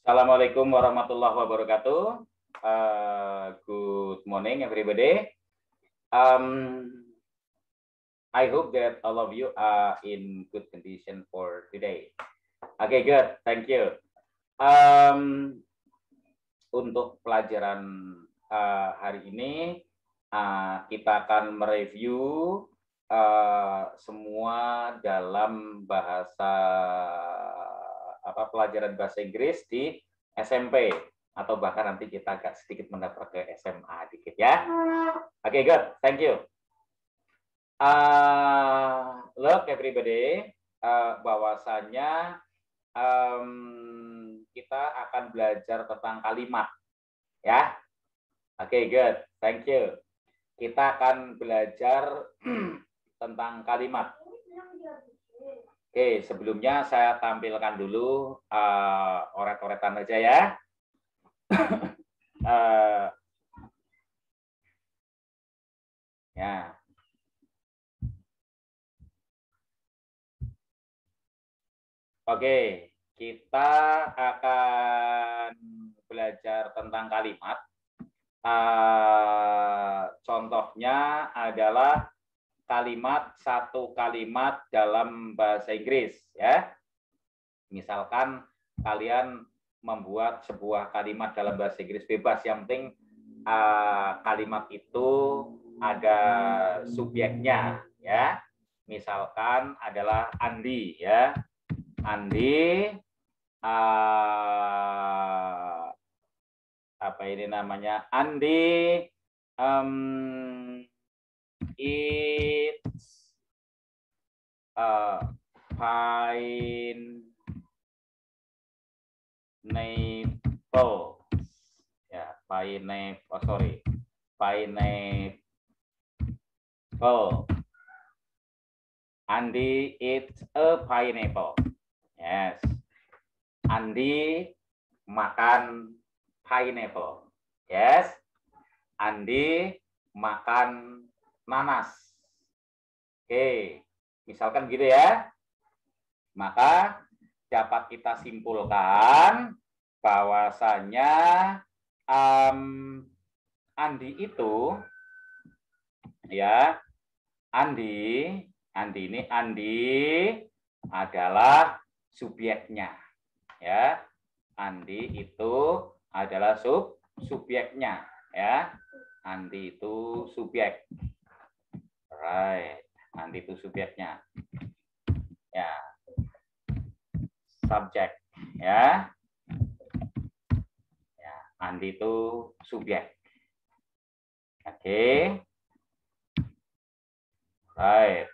Assalamualaikum warahmatullahi wabarakatuh. Good morning, everybody. I hope that all of you are in good condition for today. Okay, good. Thank you. Untuk pelajaran hari ini, kita akan mereview semua dalam bahasa pelajaran bahasa Inggris di SMP atau bahkan nanti kita agak sedikit mendaftar ke SMA dikit ya. Oke, good. Thank you. Look everybody, bahwasanya kita akan belajar tentang kalimat ya. Oke, good. Thank you. Kita akan belajar tentang kalimat. Oke, sebelumnya saya tampilkan dulu oret-oretan aja ya. Ya. Oke, kita akan belajar tentang kalimat. Contohnya adalah satu kalimat dalam bahasa Inggris ya. Misalkan kalian membuat sebuah kalimat dalam bahasa Inggris bebas, yang penting kalimat itu ada subjeknya ya. Misalkan adalah Andi ya. Andi apa ini namanya? Andi it's pineapple ya, pineapple. Andi eats a pineapple. Yes. Andi makan pineapple. Yes. Andi makan nanas. Oke, misalkan gitu ya. Maka dapat kita simpulkan bahwasanya Andi itu ya, Andi adalah subjeknya ya. Andi itu adalah subjeknya ya. Andi itu subjek. Right. Andi itu subjeknya. Ya. Subjek ya. Ya, Andi itu subjek. Oke. Right.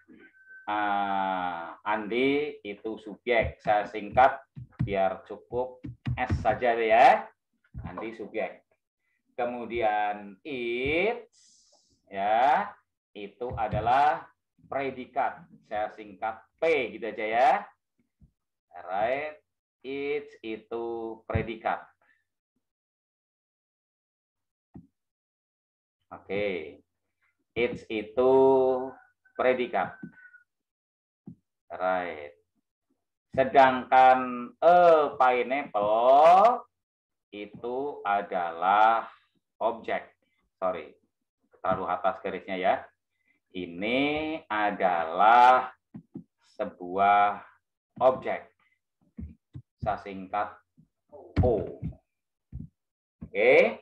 Andi itu subjek. Saya singkat biar cukup S saja ya. Andi subjek. Kemudian it's ya, itu adalah predikat. Saya singkat P gitu aja ya. Right. It's itu predikat. Oke. It's itu predikat. Right. Sedangkan a pineapple itu adalah objek. Sorry, terlalu atas garisnya ya. Ini adalah sebuah objek. Saya singkat O. Oke.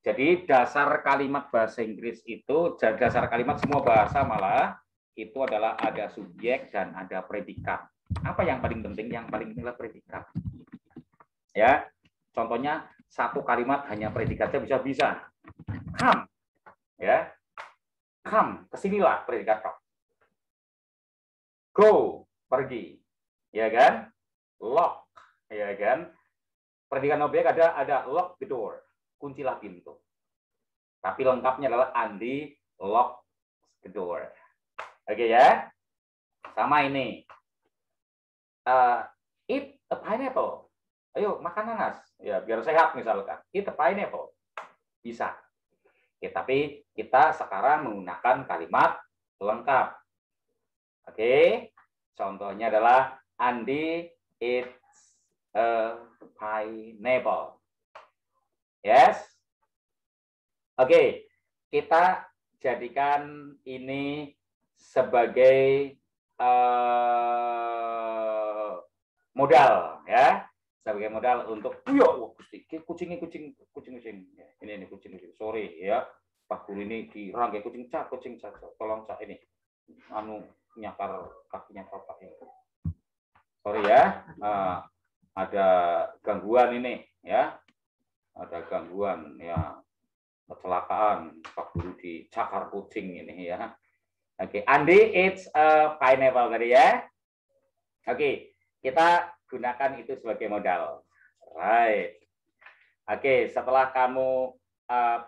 Jadi dasar kalimat bahasa Inggris itu, dasar kalimat semua bahasa malah, itu adalah ada subjek dan ada predikat. Apa yang paling penting? Yang paling penting adalah predikat. Ya, contohnya satu kalimat hanya predikatnya bisa-bisa. Come, ya, come, kesinilah predikat come. Go, pergi, ya kan? Lock, ya kan? Predikat objek ada lock the door, kuncilah pintu. Tapi lengkapnya adalah Andi lock the door. Oke ya, sama ini. Eat a pineapple. Ayo makan nanas. Ya biar sehat misalkan. Eat a pineapple. Bisa. Oke, tapi kita sekarang menggunakan kalimat lengkap. Oke. Contohnya adalah Andi eats a pineapple. Yes. Oke, kita jadikan ini sebagai modal ya, sebagai modal untuk kucing. Ini kucing. Sorry ya, Pak Guru ini dirangkai kucing cak, tolong cak ini anu nyakar kakinya Bapak ini. Sorry ya, ada gangguan ini ya, ada gangguan ya, kecelakaan Pak Guru dicakar kucing ini ya. Oke, Andi eats a pineapple tadi ya. Oke, kita gunakan itu sebagai modal. Right. Oke, setelah kamu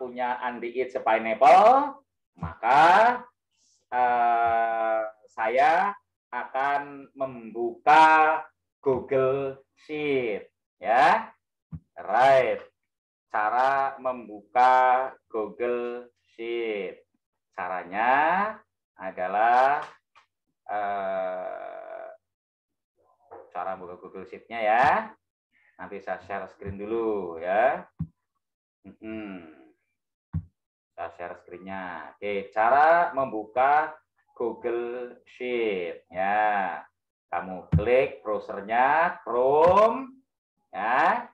punya Andi eats a pineapple, maka saya akan membuka Google Sheet ya. Right. Cara membuka Google Sheet. Caranya adalah cara buka Google Sheet-nya ya. Nanti saya share screen dulu ya. Saya share screen-nya. Oke, cara membuka Google Sheet ya. Kamu klik browsernya Chrome ya.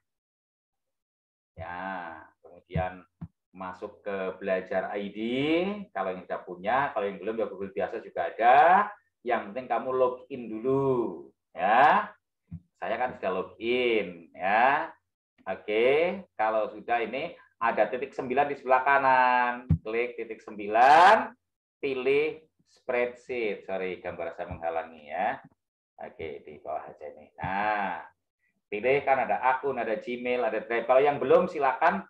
Ya, kemudian masuk ke Belajar ID, kalau yang sudah punya, kalau yang belum ya Google biasa juga ada. Yang penting kamu login dulu, ya. Saya kan sudah login, ya. Oke, kalau sudah ini ada titik 9 di sebelah kanan. Klik titik 9, pilih spreadsheet. Sorry, gambar saya menghalangi ya. Oke, di bawah aja ini. Nah, pilih kan ada akun, ada Gmail, ada Drive. Kalau yang belum silakan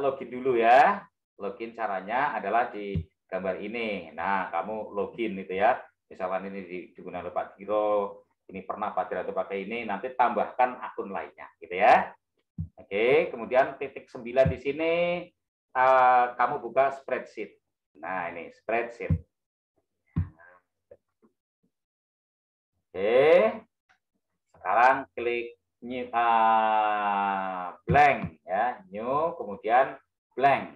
login dulu ya. Login caranya adalah di gambar ini. Nah, kamu login itu ya. Misalkan ini digunakan oleh Pak Giro, ini pernah Pak Giro pakai ini, nanti tambahkan akun lainnya gitu ya. Oke, kemudian titik 9 di sini kamu buka spreadsheet. Nah, ini spreadsheet. Oke. Sekarang klik new, blank ya, new kemudian blank.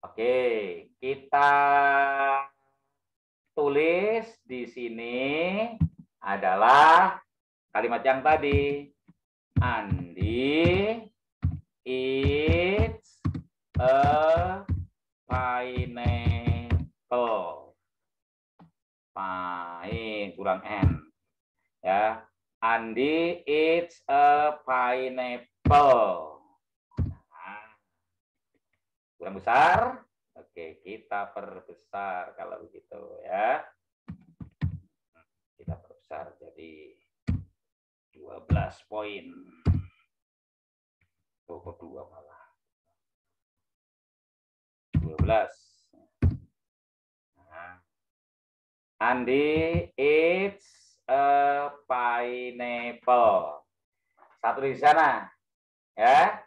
Oke, kita tulis di sini adalah kalimat yang tadi. Andi eats a pineapple. Kurang N. Ya, Andi eats a pineapple. Nah, kurang besar. Oke, kita perbesar kalau begitu ya. Kita perbesar jadi 12 poin. 22 malah. 12. Nah. Andi eats a pineapple. Satu di sana. Ya.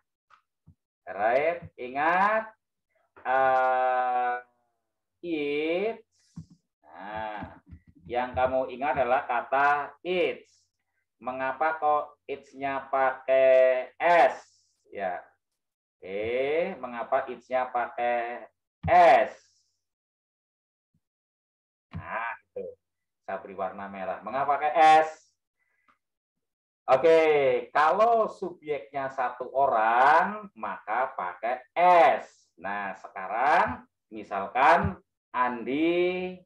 Right. Ingat. Eats. Nah, yang kamu ingat adalah kata eats. Mengapa kok eats-nya pakai S? Ya. Oke, mengapa eats-nya pakai S? Nah, itu. Saya beri warna merah. Mengapa pakai S? Oke, kalau subjeknya satu orang, maka pakai S. Nah, sekarang misalkan Andi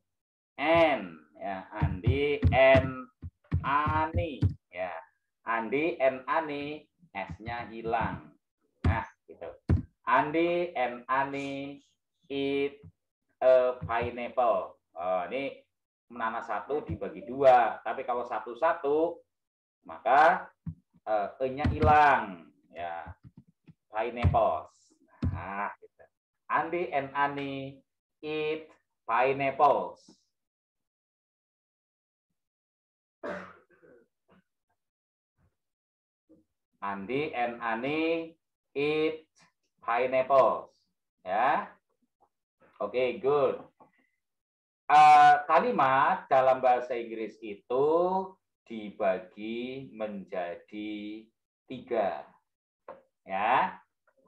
N, ya, Andi N Ani, ya, Andi N Ani, S-nya hilang. Nah, gitu. Andi N Ani eat a pineapple. Oh, ini menanak satu dibagi dua, tapi kalau satu-satu maka E-nya hilang ya, pineapples. Nah, gitu. Andi and Ani eat pineapples. Andi and Ani eat pineapples. Ya, oke, good. kalimat dalam bahasa Inggris itu dibagi menjadi 3. Ya,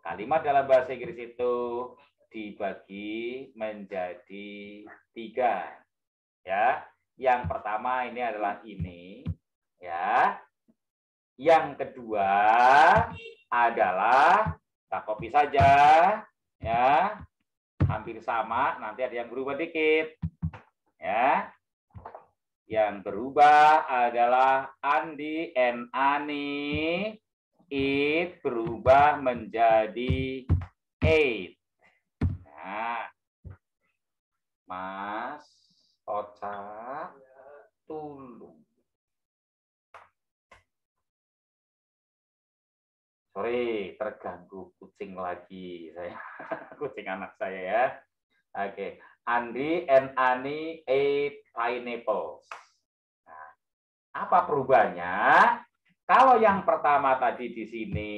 kalimat dalam bahasa Inggris itu dibagi menjadi 3. Ya, yang pertama ini adalah ini. Ya, yang kedua adalah kita copy saja. Ya, hampir sama. Nanti ada yang berubah dikit. Ya, yang berubah adalah Andi and Ani. It berubah menjadi 8. Nah, Mas Ocha tulung. Sorry, terganggu kucing lagi saya. Kucing anak saya ya. Oke, Andi and Ani ate pineapples. Nah, apa perubahannya? Kalau yang pertama tadi di sini,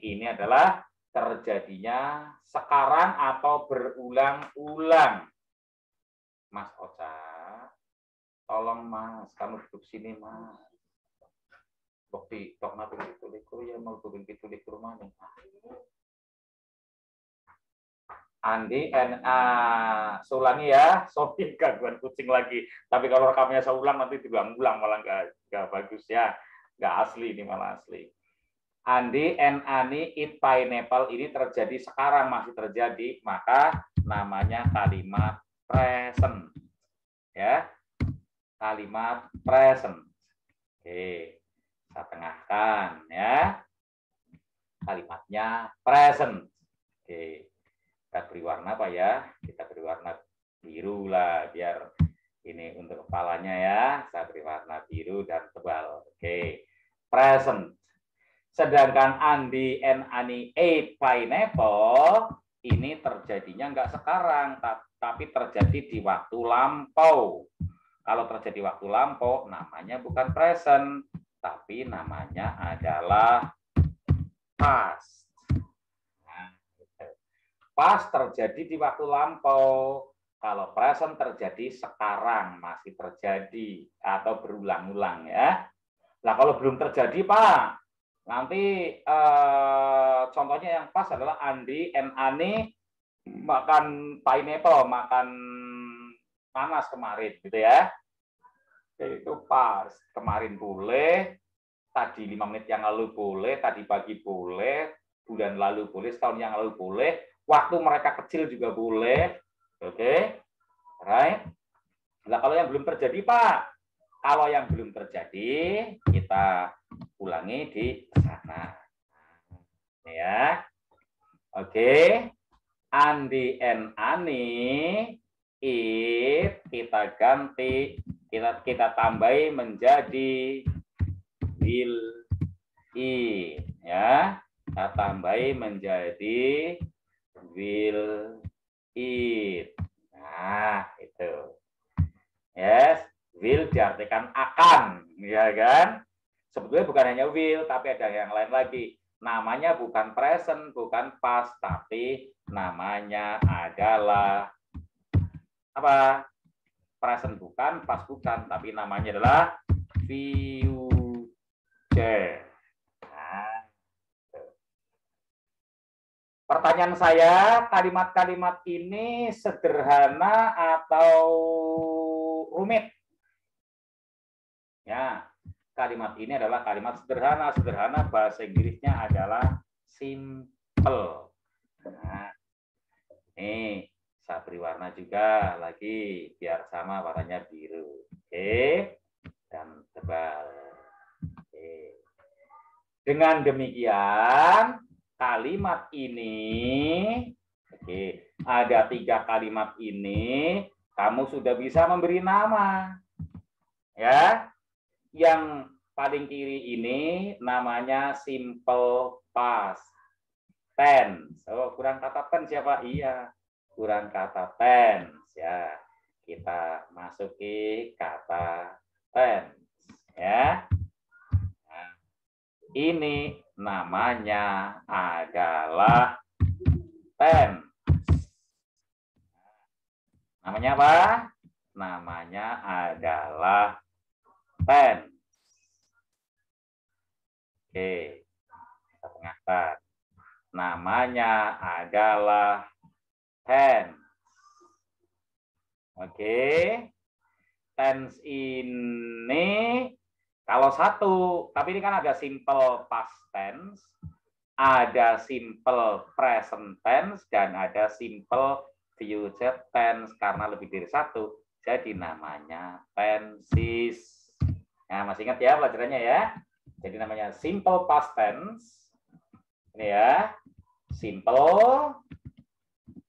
ini adalah terjadinya sekarang atau berulang-ulang. Mas Ocha, tolong Mas, kamu duduk sini Mas. Bukti, tok nabi itu ya mau bikin itu rumah nih. Andi and Sulani ya, sorry gangguan kucing lagi. Tapi kalau rekamnya saya ulang nanti diulang-ulang malah nggak bagus ya. Nggak asli ini malah asli. Andi and Ani eat pineapple ini terjadi sekarang, masih terjadi, maka namanya kalimat present. Ya, kalimat present. Oke, saya tengahkan ya. Kalimatnya present. Oke, kita beri warna apa ya? Kita beri warna biru lah, biar ini untuk kepalanya ya. Saya beri warna biru dan tebal. Oke. Present. Sedangkan Andi and Ani ate pineapple ini terjadinya enggak sekarang, tapi terjadi di waktu lampau. Kalau terjadi waktu lampau, namanya bukan present, tapi namanya adalah past. Nah, past terjadi di waktu lampau. Kalau present terjadi sekarang, masih terjadi atau berulang-ulang ya. Nah, kalau belum terjadi, Pak, nanti contohnya yang pas adalah Andi and Ani makan pineapple, makan panas kemarin, gitu ya. Itu pas. Kemarin boleh, tadi 5 menit yang lalu boleh, tadi pagi boleh, bulan lalu boleh, setahun yang lalu boleh, waktu mereka kecil juga boleh. Oke, right? Nah, kalau yang belum terjadi, Pak, kalau yang belum terjadi, kita ulangi di sana. Ya. Oke. Andi and Ani eat, kita ganti, kita tambahi menjadi will eat. Ya. Kita tambahi menjadi will eat. Nah, itu. Yes. Will diartikan akan, ya kan? Sebetulnya bukan hanya will, tapi ada yang lain lagi. Namanya bukan present, bukan past, tapi namanya adalah apa? Present bukan, past bukan, tapi namanya adalah future. Nah, pertanyaan saya, kalimat-kalimat ini sederhana atau rumit? Ya, kalimat ini adalah kalimat sederhana. Sederhana bahasa Inggrisnya adalah simple. Nah, ini saya beri warna juga lagi biar sama warnanya biru. Oke, dan tebal. Oke. Dengan demikian, kalimat ini, oke, ada 3 kalimat ini, kamu sudah bisa memberi nama. Ya. Yang paling kiri ini namanya simple past tense. Oh, kurang kata tense ya Pak? Iya, kurang kata tense ya. Kita masuki kata tense ya. Nah, ini namanya adalah tense. Namanya apa? namanya adalah tense. Oke, kita tengahkan. Namanya adalah tense. Oke, tense ini kalau satu, tapi ini kan ada simple past tense, ada simple present tense, dan ada simple future tense. Karena lebih dari satu, jadi namanya tenses. Nah, masih ingat ya pelajarannya ya? Jadi namanya simple past tense. Ini ya, simple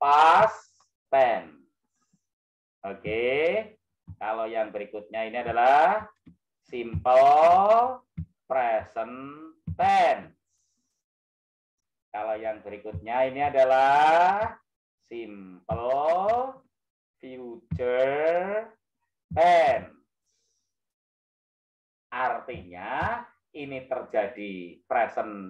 past tense. Oke, kalau yang berikutnya ini adalah simple present tense. Kalau yang berikutnya ini adalah simple future tense. Artinya ini terjadi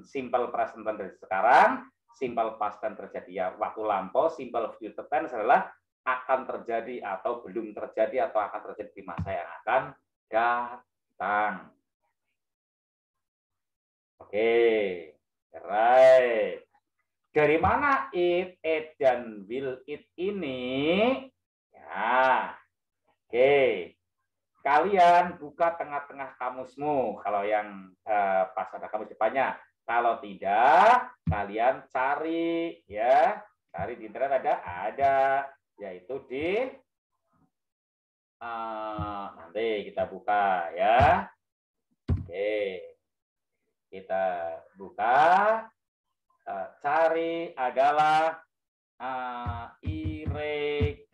simple present tense dari sekarang, simple past tense terjadi ya waktu lampau, simple future tense adalah akan terjadi atau belum terjadi atau akan terjadi di masa yang akan datang. Oke, right. Dari mana it, dan will it ini? Ya, oke. Kalian buka tengah-tengah kamusmu kalau yang pas ada kamus depannya. Kalau tidak, kalian cari ya, cari di internet ada, yaitu di nanti kita buka ya. Oke, kita buka, cari adalah irregular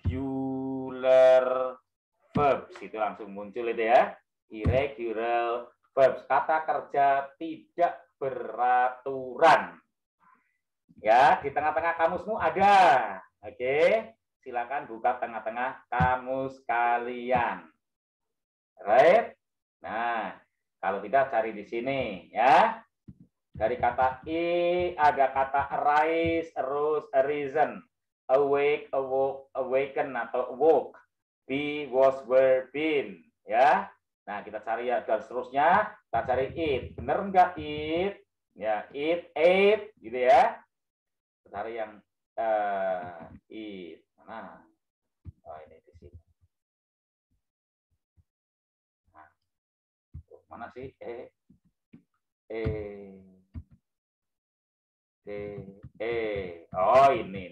verbs, itu langsung muncul itu ya, irregular verbs, kata kerja tidak beraturan. Ya, di tengah-tengah kamusmu ada. Oke, silakan buka tengah-tengah kamus kalian. Right? Nah, kalau tidak cari di sini ya. Dari kata I ada kata arise, arose, arisen, awake, awoke, awaken atau awoke. Be, was, were, been, ya. Nah, kita cari ya dan seterusnya. Kita cari it. Benar enggak it? Ya, it, ate, gitu ya. Kita cari yang it. Mana? Oh, ini di sini. Nah, mana sih? Oh, ini.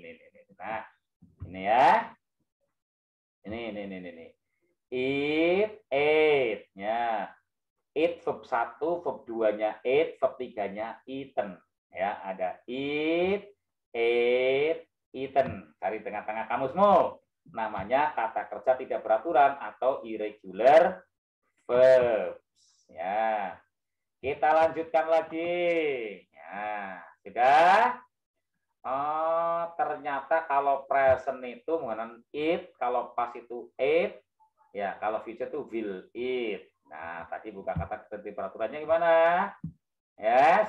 Nah, ini ya. Ini. It, ate, ya. It verb 1, verb 2-nya ate, verb 3-nya eaten. Ya, ada it, ate, eaten. Cari tengah-tengah kamusmu. Namanya kata kerja tidak beraturan atau irregular verbs. Ya. Kita lanjutkan lagi. Ya, sudah? Oh, ternyata kalau present itu menggunakan it, kalau past itu ate, ya kalau future itu will eat. Nah, tadi buka kata kerja peraturannya gimana? Yes,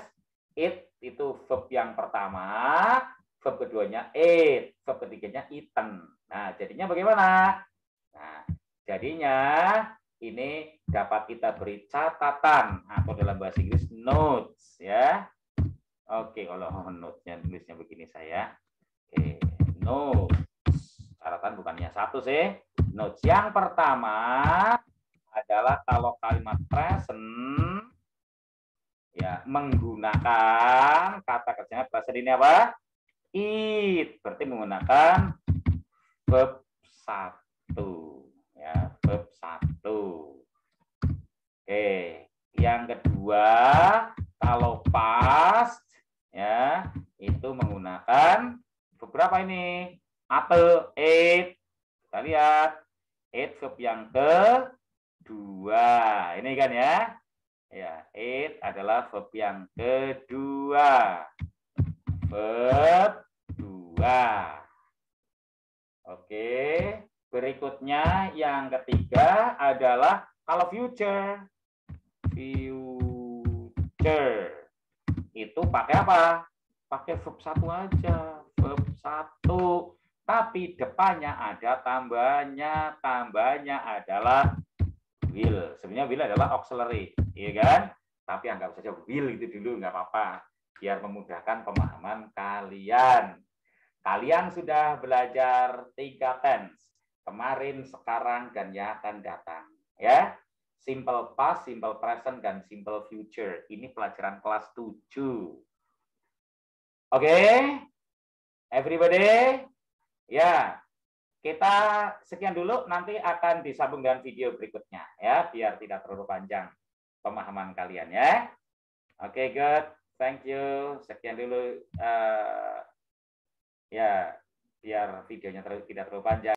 it itu verb yang pertama, verb keduanya ate, verb ketiganya eaten. Nah, jadinya bagaimana? Nah, jadinya ini dapat kita beri catatan atau dalam bahasa Inggris notes ya. Oke, kalau notes-nya tulisnya begini saya. Oke, notes. Catatan bukannya satu sih. Notes yang pertama adalah kalau kalimat present ya menggunakan kata kerjanya present ini apa? It. Berarti menggunakan verb 1 ya, verb 1. Oke, yang kedua kalau past ya itu menggunakan beberapa ini apple, ate. Kita lihat ate verb yang kedua ini kan ya, ate adalah verb yang kedua, verb 2. Oke, berikutnya yang ketiga adalah kalau future itu pakai apa? Pakai verb 1 aja, verb 1. tapi depannya ada tambahnya. Tambahnya adalah will. Sebenarnya will adalah auxiliary, iya kan? Tapi anggap saja will itu dulu, nggak apa-apa. Biar memudahkan pemahaman kalian. Kalian sudah belajar 3 tense. Kemarin, sekarang, dan yang akan datang. Ya, simple past, simple present, dan simple future. Ini pelajaran kelas 7. Oke? Everybody? Ya, kita sekian dulu, nanti akan disambung dengan video berikutnya. Ya, biar tidak terlalu panjang pemahaman kalian ya. Oke, good. Thank you. Sekian dulu. Ya, biar videonya tidak terlalu panjang.